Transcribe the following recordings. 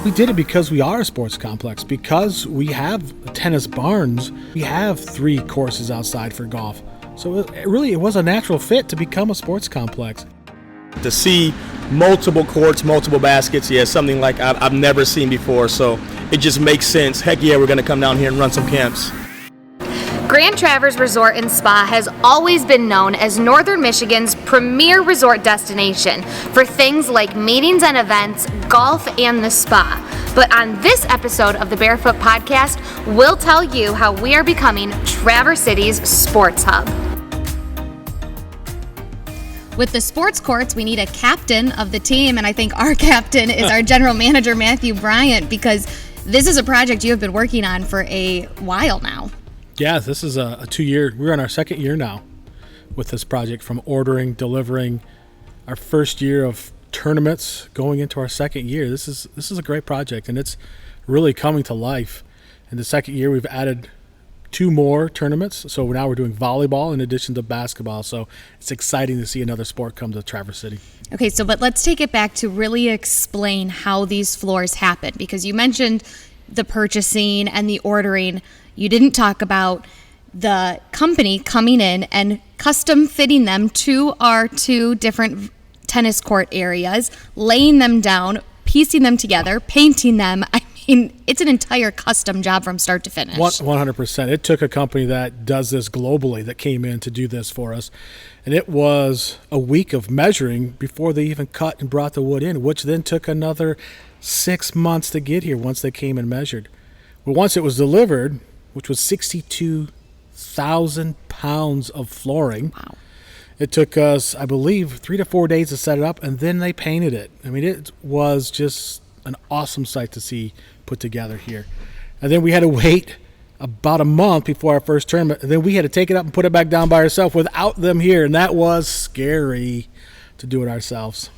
We did it because we are a sports complex, because we have tennis barns. We have 3 courses outside for golf. So it was a natural fit to become a sports complex. To see multiple courts, multiple baskets, something like I've never seen before. So it just makes sense. Heck yeah, we're going to come down here and run some camps. Grand Traverse Resort and Spa has always been known as Northern Michigan's premier resort destination for things like meetings and events, golf, and the spa. But on this episode of the Barefoot Podcast, we'll tell you how we are becoming Traverse City's sports hub. With the sports courts, we need a captain of the team, and I think our captain is our general manager, Matthew Bryant, because this is a project you have been working on for a while now. Yeah, this is a 2-year. We're on our 2nd year now with this project, from ordering, delivering, our 1st year of tournaments, going into our 2nd year. This is a great project, and it's really coming to life. In the 2nd year, we've added 2 more tournaments. So now we're doing volleyball in addition to basketball. So it's exciting to see another sport come to Traverse City. Okay, but let's take it back to really explain how these floors happen, because you mentioned the purchasing and the ordering. You didn't talk about the company coming in and custom fitting them to our 2 different tennis court areas, laying them down, piecing them together, painting them. I mean, it's an entire custom job from start to finish. 100%. It took a company that does this globally that came in to do this for us. And it was a week of measuring before they even cut and brought the wood in, which then took another 6 months to get here once they came and measured. But once it was delivered, which was 62,000 pounds of flooring. Wow. It took us, I believe, 3 to 4 days to set it up, and then they painted it. I mean, it was just an awesome sight to see put together here. And then we had to wait about a month before our first tournament, and then we had to take it up and put it back down by ourselves without them here, and that was scary to do it ourselves.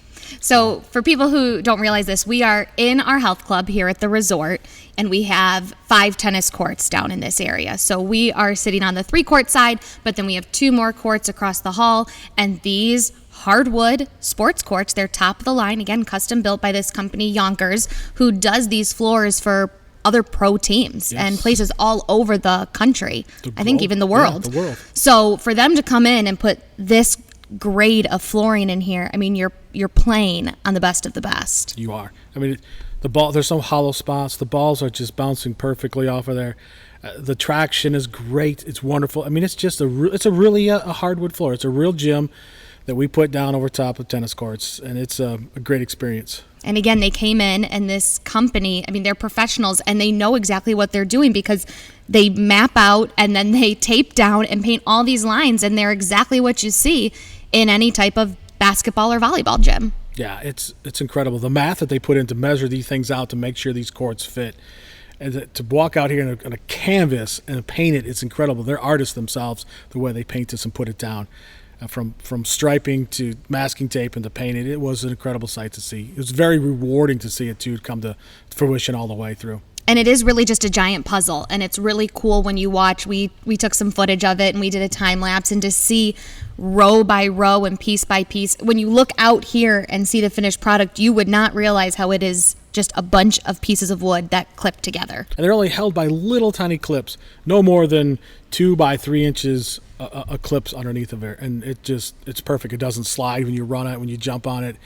So for people who don't realize this, we are in our health club here at the resort, and we have 5 tennis courts down in this area. So we are sitting on the 3-court side, but then we have 2 more courts across the hall, and these hardwood sports courts, they're top of the line, again, custom built by this company, Yonkers, who does these floors for other pro teams and places all over the country. I think even the world. Yeah, the world. So for them to come in and put this grade of flooring in here, I mean, you're playing on the best of the best. You are. I mean, the ball, there's some hollow spots. The balls are just bouncing perfectly off of there. The traction is great. It's wonderful. I mean, it's just it's a really a hardwood floor. It's a real gym that we put down over top of tennis courts, and it's a great experience. And again, they came in, and this company, I mean, they're professionals, and they know exactly what they're doing, because they map out and then they tape down and paint all these lines, and they're exactly what you see in any type of basketball or volleyball gym. Yeah, it's incredible. The math that they put in to measure these things out to make sure these courts fit. And to walk out here on a canvas and paint it, it's incredible. They're artists themselves, the way they paint this and put it down. From striping to masking tape and to painting, it was an incredible sight to see. It was very rewarding to see it too come to fruition all the way through. And it is really just a giant puzzle, and it's really cool when you watch. We took some footage of it, and we did a time lapse, and to see row by row and piece by piece, when you look out here and see the finished product, you would not realize how it is just a bunch of pieces of wood that clip together. And they're only held by little tiny clips, no more than 2 by 3 inches clips underneath of it, and it's perfect. It doesn't slide when you run it, when you jump on it.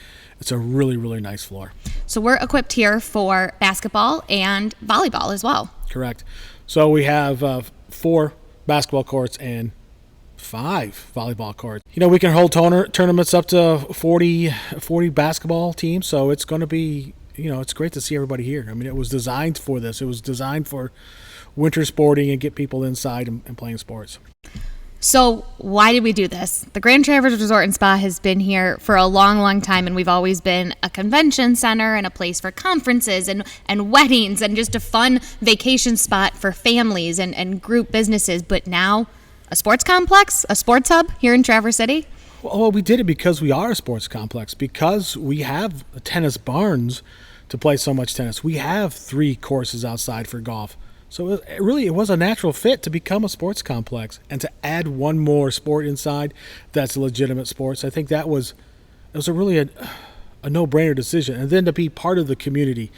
It's a really, really nice floor. So we're equipped here for basketball and volleyball as well. Correct. So we have 4 basketball courts and 5 volleyball courts. You know, we can hold tournaments up to 40 basketball teams, so it's going to be, it's great to see everybody here. I mean, it was designed for this. It was designed for winter sporting and get people inside and playing sports. So why did we do this? The Grand Traverse Resort and Spa has been here for a long, long time, and we've always been a convention center and a place for conferences and weddings and just a fun vacation spot for families and group businesses. But now a sports complex, a sports hub here in Traverse City? Well, we did it because we are a sports complex, because we have tennis barns to play so much tennis. We have 3 courses outside for golf. So it was a natural fit to become a sports complex and to add one more sport inside that's a legitimate sports. I think it was a really a no-brainer decision. And then to be part of the community.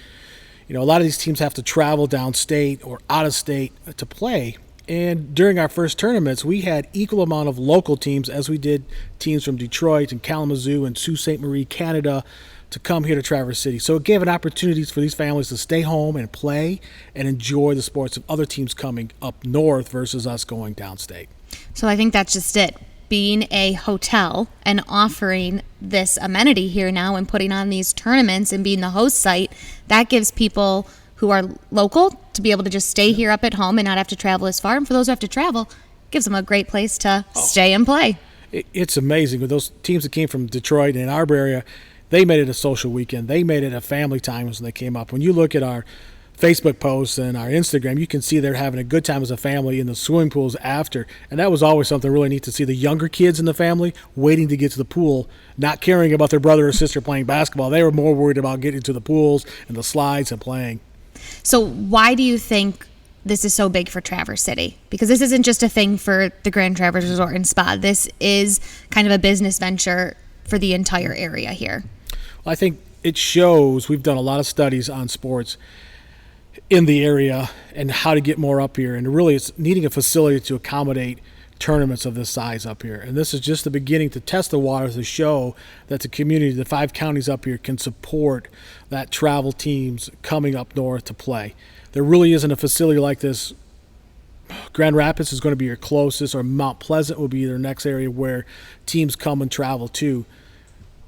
A lot of these teams have to travel downstate or out of state to play. And during our first tournaments, we had equal amount of local teams as we did teams from Detroit and Kalamazoo and Sault Ste. Marie, Canada, to come here to Traverse City. So it gave an opportunity for these families to stay home and play and enjoy the sports of other teams coming up north versus us going downstate. So I think that's just it. Being a hotel and offering this amenity here now and putting on these tournaments and being the host site, that gives people who are local to be able to just stay here up at home and not have to travel as far. And for those who have to travel, it gives them a great place to stay and play. It's amazing. With those teams that came from Detroit and Ann Arbor area, they made it a social weekend. They made it a family time when they came up. When you look at our Facebook posts and our Instagram, you can see they're having a good time as a family in the swimming pools after. And that was always something really neat to see. The younger kids in the family waiting to get to the pool, not caring about their brother or sister playing basketball. They were more worried about getting to the pools and the slides and playing. So why do you think this is so big for Traverse City? Because this isn't just a thing for the Grand Traverse Resort and Spa. This is kind of a business venture for the entire area here. Well, I think it shows, we've done a lot of studies on sports in the area and how to get more up here. And really it's needing a facility to accommodate tournaments of this size up here. And this is just the beginning to test the waters to show that the community, the 5 counties up here, can support that travel teams coming up north to play. There really isn't a facility like this. Grand Rapids is going to be your closest, or Mount Pleasant will be their next area where teams come and travel to.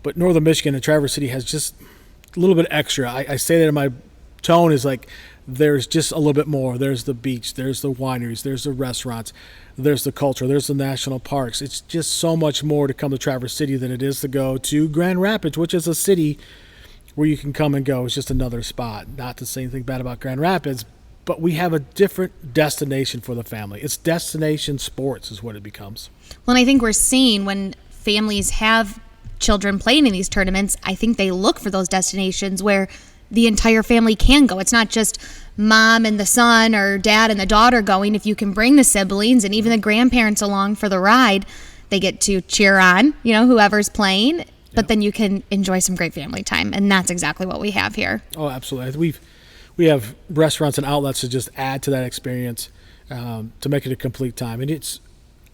But Northern Michigan and Traverse City has just a little bit extra. I say that in my tone is like there's just a little bit more. There's the beach, there's the wineries, there's the restaurants, there's the culture, there's the national parks. It's just so much more to come to Traverse City than it is to go to Grand Rapids, which is a city where you can come and go. It's just another spot. Not to say anything bad about Grand Rapids, but we have a different destination for the family. It's destination sports is what it becomes. Well, and I think we're seeing when families have children playing in these tournaments, I think they look for those destinations where the entire family can go. It's not just mom and the son or dad and the daughter going. If you can bring the siblings and even the grandparents along for the ride, they get to cheer on, whoever's playing, but then you can enjoy some great family time. And that's exactly what we have here. Oh, absolutely. We have restaurants and outlets to just add to that experience to make it a complete time. And it's,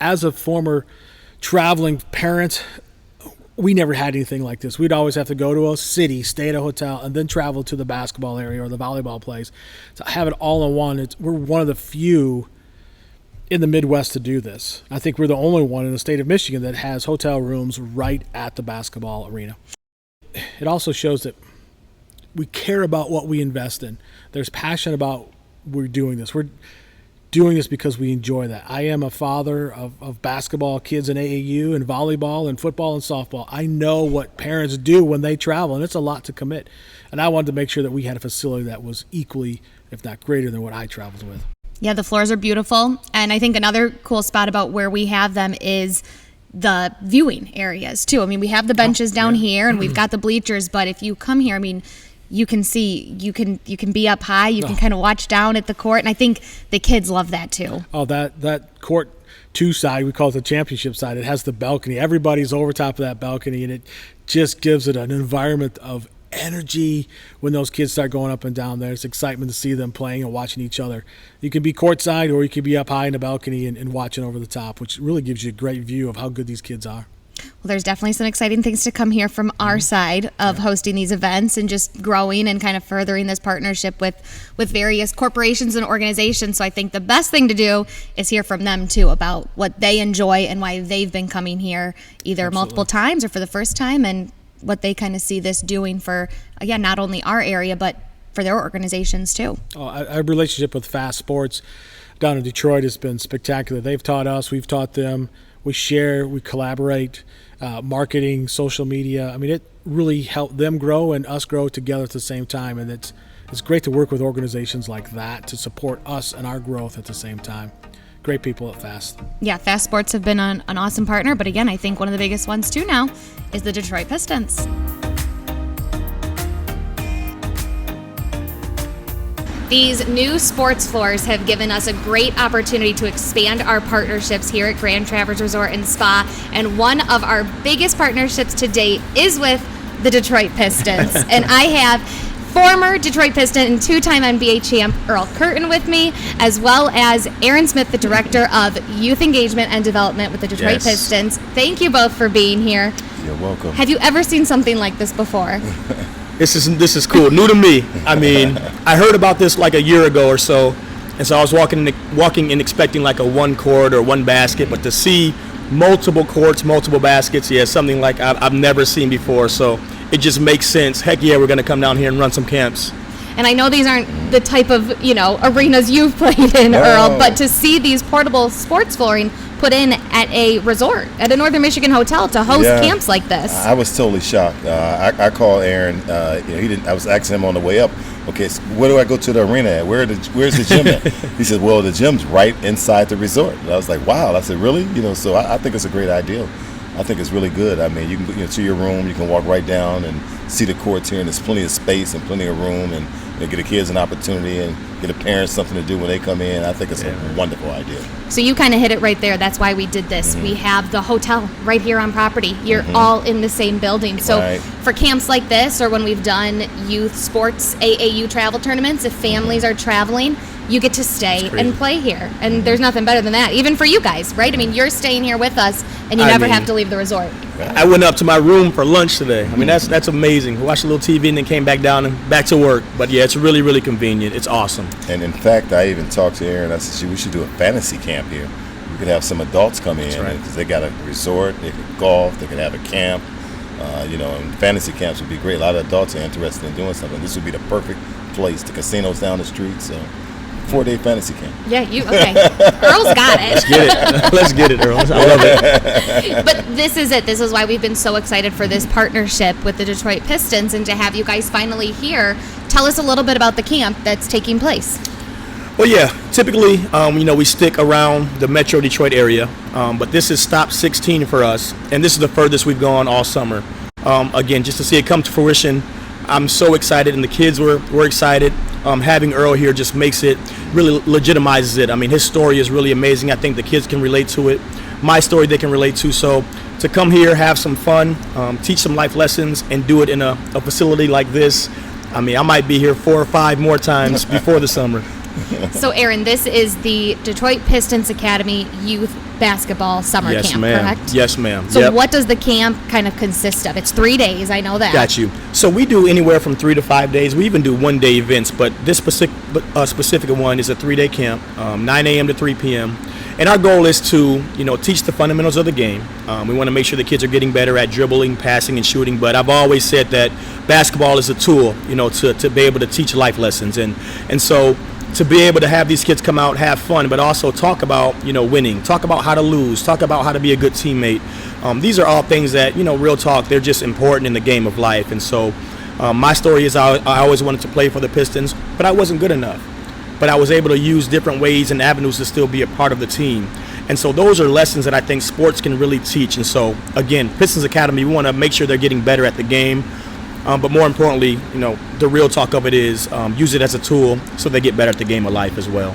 as a former traveling parent, we never had anything like this. We'd always have to go to a city, stay at a hotel, and then travel to the basketball area or the volleyball place. To have it all in one, we're one of the few in the Midwest to do this. I think we're the only one in the state of Michigan that has hotel rooms right at the basketball arena. It also shows that we care about what we invest in. There's passion about we're doing this. We're doing this because we enjoy that. I am a father of basketball kids in AAU and volleyball and football and softball. I know what parents do when they travel, and it's a lot to commit. And I wanted to make sure that we had a facility that was equally, if not greater than what I traveled with. Yeah, the floors are beautiful. And I think another cool spot about where we have them is the viewing areas too. I mean, we have the benches down here and we've got the bleachers, but if you come here, I mean, you can see, you can be up high, you can kind of watch down at the court, and I think the kids love that too. Oh, that court 2 side, we call it the championship side, it has the balcony. Everybody's over top of that balcony, and it just gives it an environment of energy when those kids start going up and down there. It's excitement to see them playing and watching each other. You can be courtside or you can be up high in the balcony and watching over the top, which really gives you a great view of how good these kids are. Well, there's definitely some exciting things to come here from our side of hosting these events and just growing and kind of furthering this partnership with various corporations and organizations. So I think the best thing to do is hear from them too about what they enjoy and why they've been coming here either multiple times or for the first time, and what they kind of see this doing for, again, not only our area, but for their organizations too. Our relationship with Fast Sports down in Detroit has been spectacular. They've taught us, we've taught them. We share, we collaborate, marketing, social media. I mean, it really helped them grow and us grow together at the same time. And it's great to work with organizations like that to support us and our growth at the same time. Great people at Fast. Yeah, Fast Sports have been an awesome partner. But again, I think one of the biggest ones too now is the Detroit Pistons. These new sports floors have given us a great opportunity to expand our partnerships here at Grand Traverse Resort and Spa, and one of our biggest partnerships to date is with the Detroit Pistons. And I have former Detroit Piston and two-time NBA champ Earl Curtin with me, as well as Aaron Smith, the Director of Youth Engagement and Development with the Detroit Pistons. Thank you both for being here. You're welcome. Have you ever seen something like this before? This is cool. New to me. I mean, I heard about this like a year ago or so, and so I was walking and expecting like a one court or one basket, but to see multiple courts, multiple baskets, something like I've never seen before. So it just makes sense. Heck yeah, we're going to come down here and run some camps. And I know these aren't the type of, arenas you've played in, Earl, but to see these portable sports flooring put in at a resort, at a Northern Michigan hotel to host camps like this. I was totally shocked. I called Aaron. He didn't. I was asking him on the way up. Okay, so where do I go to the arena at? Where's the gym at? He said, well, the gym's right inside the resort. And I was like, wow. I said, really? So I think it's a great idea. I think it's really good. I mean, you can go to your room, you can walk right down and see the courts here, and there's plenty of space and plenty of room, and get the kids an opportunity and get the parents something to do when they come in. I think it's a wonderful idea. So you kind of hit it right there. That's why we did this. We have the hotel right here on property. You're all in the same building. So for camps like this, or when we've done youth sports, AAU travel tournaments, if families are traveling, you get to stay and play here. And there's nothing better than that, even for you guys, right? I mean, you're staying here with us, and you never have to leave the resort. I went up to my room for lunch today. I mean, that's amazing. Watched a little TV and then came back down and back to work. But yeah, it's really, really convenient. It's awesome. And in fact, I even talked to Aaron. I said, we should do a fantasy camp here. We could have some adults come in because they got a resort. They could golf. They could have a camp. And fantasy camps would be great. A lot of adults are interested in doing something. This would be the perfect place. The casino's down the street, so 4-day fantasy camp. Yeah, okay. Earl's got it. Let's get it, Earl. I love it. But this is it. This is why we've been so excited for this partnership with the Detroit Pistons and to have you guys finally here. Tell us a little bit about the camp that's taking place. Well, yeah, typically, we stick around the Metro Detroit area, but this is stop 16 for us, and this is the furthest we've gone all summer. Again, just to see it come to fruition, I'm so excited, and the kids were excited. Having Earl here just makes it, really legitimizes it. I mean, his story is really amazing. I think the kids can relate to it. My story they can relate to. So to come here, have some fun, teach some life lessons, and do it in a facility like this, I mean, I might be here 4 or 5 more times before the summer. So, Aaron, this is the Detroit Pistons Academy Youth Basketball Summer Camp, correct? Yes, ma'am. So what does the camp kind of consist of? It's 3 days, I know that. Got you. So we do anywhere from 3 to 5 days. We even do one-day events, but this specific one is a 3-day camp, 9 a.m. to 3 p.m. And our goal is to, teach the fundamentals of the game. We want to make sure the kids are getting better at dribbling, passing, and shooting. But I've always said that basketball is a tool, to be able to teach life lessons. And so to be able to have these kids come out, have fun, but also talk about, winning, talk about how to lose, talk about how to be a good teammate. These are all things that, real talk, they're just important in the game of life. And so my story is I always wanted to play for the Pistons, but I wasn't good enough. But I was able to use different ways and avenues to still be a part of the team. And so those are lessons that I think sports can really teach. And so, again, Pistons Academy, we want to make sure they're getting better at the game. But more importantly, the real talk of it is use it as a tool so they get better at the game of life as well.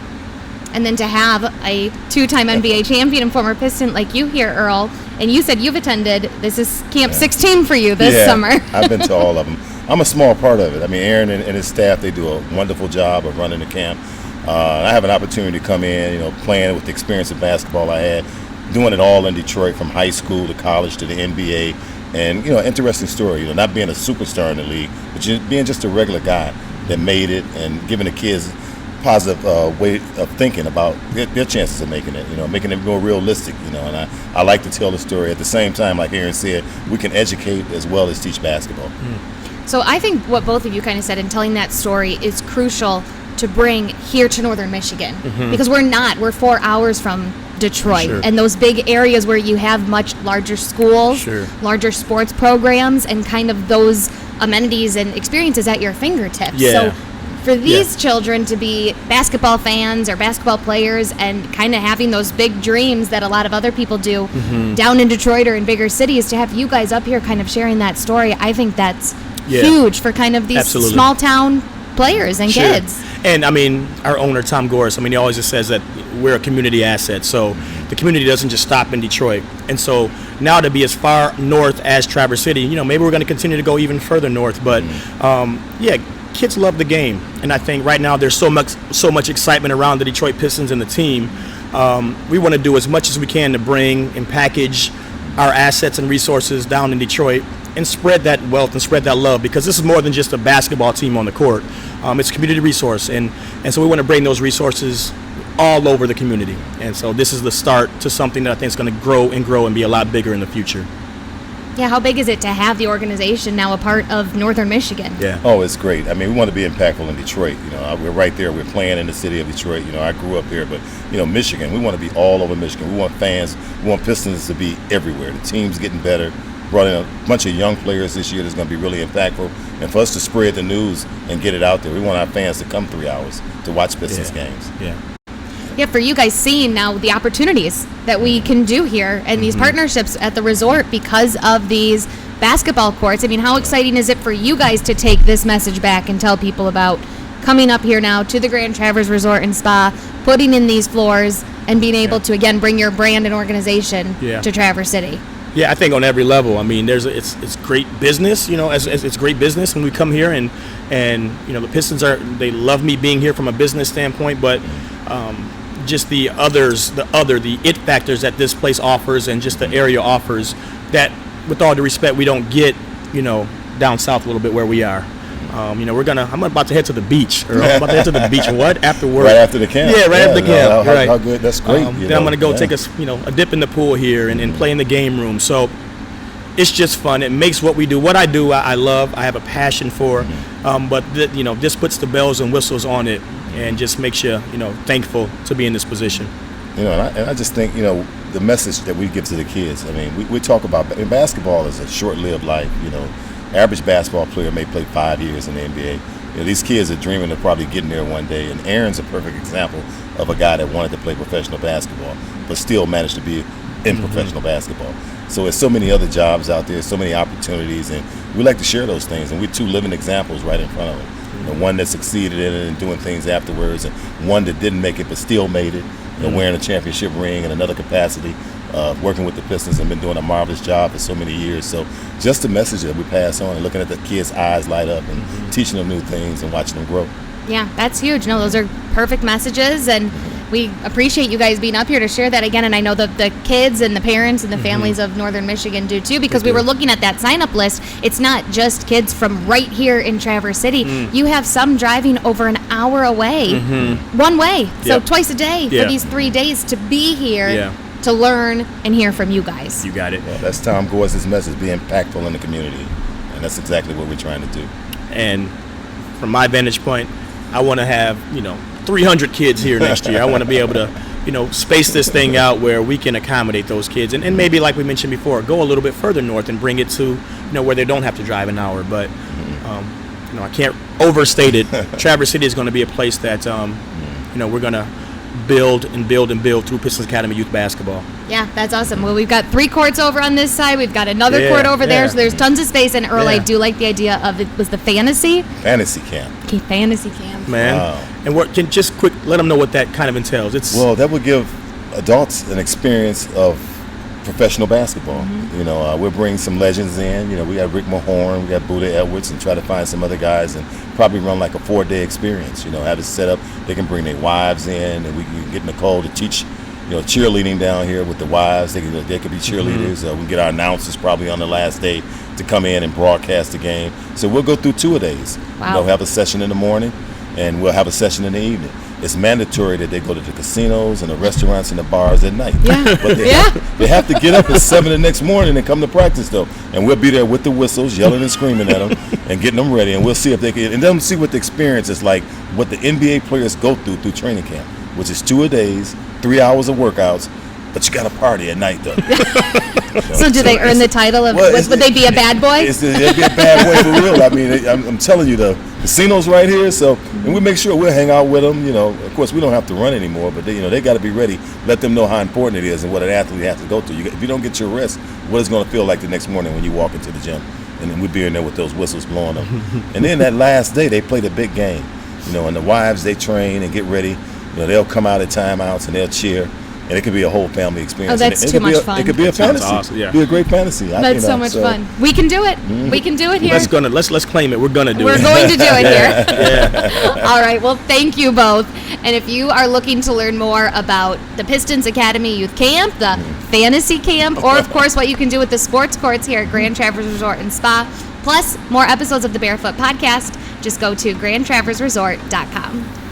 And then to have a 2-time NBA champion and former Piston like you here, Earl, and you said you've attended, this is Camp 16 for you this summer. I've been to all of them. I'm a small part of it. I mean, Aaron and his staff, they do a wonderful job of running the camp. I have an opportunity to come in, playing with the experience of basketball I had, doing it all in Detroit from high school to college to the NBA. And, interesting story, not being a superstar in the league, but being just a regular guy that made it and giving the kids positive way of thinking about their chances of making it, making it more realistic, and I like to tell the story. At the same time, like Aaron said, we can educate as well as teach basketball. So I think what both of you kind of said in telling that story is crucial to bring here to Northern Michigan, because we're 4 hours from Detroit, and those big areas where you have much larger schools, larger sports programs, and kind of those amenities and experiences at your fingertips. So for these children to be basketball fans or basketball players and kind of having those big dreams that a lot of other people do down in Detroit or in bigger cities, to have you guys up here kind of sharing that story, I think that's huge for kind of these small town players and Sure. kids. And I mean, our owner, Tom Goris, I mean, he always just says that we're a community asset. So the community doesn't just stop in Detroit. And so now to be as far north as Traverse City, you know, maybe we're going to continue to go even further north. But yeah, kids love the game. And I think right now there's so much excitement around the Detroit Pistons and the team. We want to do as much as we can to bring and package our assets and resources down in Detroit and spread that wealth and spread that love, because this is more than just a basketball team on the court. It's a community resource, and so we want to bring those resources all over the community. And so this is the start to something that I think is going to grow and be a lot bigger in the future. Yeah, how big is it to have the organization now a part of Northern Michigan? Yeah. Oh, it's great. I mean, we want to be impactful in Detroit. You know, we're right there. We're playing in the city of Detroit. You know, I grew up here, but, you know, Michigan, we want to be all over Michigan. We want fans, we want Pistons to be everywhere. The team's getting better. Brought in a bunch of young players this year that's going to be really impactful. And for us to spread the news and get it out there, we want our fans to come 3 hours to watch Pistons games. Yeah. Yeah, for you guys seeing now the opportunities that we can do here and these partnerships at the resort because of these basketball courts. I mean, how exciting is it for you guys to take this message back and tell people about coming up here now to the Grand Traverse Resort and Spa, putting in these floors, and being able to, again, bring your brand and organization to Traverse City? Yeah, I think on every level. I mean, it's great business. You know, as it's great business when we come here, and you know, the Pistons they love me being here from a business standpoint, but just the it factors that this place offers and just the area offers that, with all due respect, we don't get, you know, down south a little bit where we are. You know, I'm about to head to the beach, or I'm about to head to the beach. What? After work? Right after the camp. Yeah, right after the camp. Right. How good? That's great. Then I'm going to go take a dip in the pool here and play in the game room. So it's just fun. It makes what we do. What I do, I love. I have a passion for. But you know, this puts the bells and whistles on it, and just makes you, you know, thankful to be in this position. You know, and I just think, you know, the message that we give to the kids. I mean, we talk about basketball is a short-lived life. You know, average basketball player may play 5 years in the NBA. You know, these kids are dreaming of probably getting there one day. And Aaron's a perfect example of a guy that wanted to play professional basketball, but still managed to be in professional basketball. So there's so many other jobs out there, so many opportunities, and we like to share those things. And we're two living examples right in front of them. You know, one that succeeded in it and doing things afterwards, and one that didn't make it but still made it. You know, wearing a championship ring in another capacity, working with the Pistons, and been doing a marvelous job for so many years. So just the message that we pass on, and looking at the kids' eyes light up, and teaching them new things and watching them grow. Yeah, that's huge. No, those are perfect messages, and we appreciate you guys being up here to share that again. And I know that the kids and the parents and the families of Northern Michigan do too, because we were looking at that sign-up list. It's not just kids from right here in Traverse City. You have some driving over an hour away, one way, so twice a day for these 3 days to be here to learn and hear from you guys. You got it. Yeah, that's Tom Goris' message: be impactful in the community, and that's exactly what we're trying to do. And from my vantage point, I want to have, you know, 300 kids here next year. I want to be able to, you know, space this thing out where we can accommodate those kids, and maybe, like we mentioned before, go a little bit further north and bring it to, you know, where they don't have to drive an hour. But you know, I can't overstate it. Traverse City is going to be a place that you know, we're going to build and build and build through Pistons Academy Youth Basketball. Yeah, that's awesome. Well, we've got 3 courts over on this side. We've got another court over there, so there's tons of space. And Earl, I do like the idea of it was the fantasy camp. Okay, fantasy camp. Man. Wow. And what can just quick let them know what that kind of entails. Well, that would give adults an experience of professional basketball. You know, we'll bring some legends in. You know, we got Rick Mahorn, we got Buda Edwards, and try to find some other guys and probably run like a 4-day experience. You know, have it set up. They can bring their wives in, and we can get Nicole to teach, you know, cheerleading down here with the wives. They could be cheerleaders. We get our announcers probably on the last day to come in and broadcast the game. So we'll go through 2 days. Wow. You know, have a session in the morning, and we'll have a session in the evening. It's mandatory that they go to the casinos and the restaurants and the bars at night. Yeah. But they have to get up at 7 the next morning and come to practice, though. And we'll be there with the whistles, yelling and screaming at them and getting them ready. And we'll see if they can, and then see what the experience is like, what the NBA players go through training camp, which is 2 days, 3 hours of workouts. But you got to party at night, though. So do they earn the title of, would they be a bad boy? They'd be a bad boy for real. I mean, I'm telling you, the casino's right here, so, and we make sure we'll hang out with them. You know, of course, we don't have to run anymore, but they got to be ready. Let them know how important it is and what an athlete has to go through. If you don't get your rest, what it's going to feel like the next morning when you walk into the gym. and then we'd be in there with those whistles blowing up. And then that last day, they play the big game, and the wives, they train and get ready. They'll come out at timeouts and they'll cheer. And it could be a whole family experience. Oh, that's too much fun. It could be a fantasy. Awesome, yeah. Be a great fantasy. That's so much fun. We can do it. We can do it here. Let's claim it. We're going to do it. We're going to do it here. All right. Well, thank you both. And if you are looking to learn more about the Pistons Academy Youth Camp, the Fantasy Camp, or of course what you can do with the sports courts here at Grand Traverse Resort and Spa, plus more episodes of the Barefoot Podcast, just go to grandtraverseresort.com.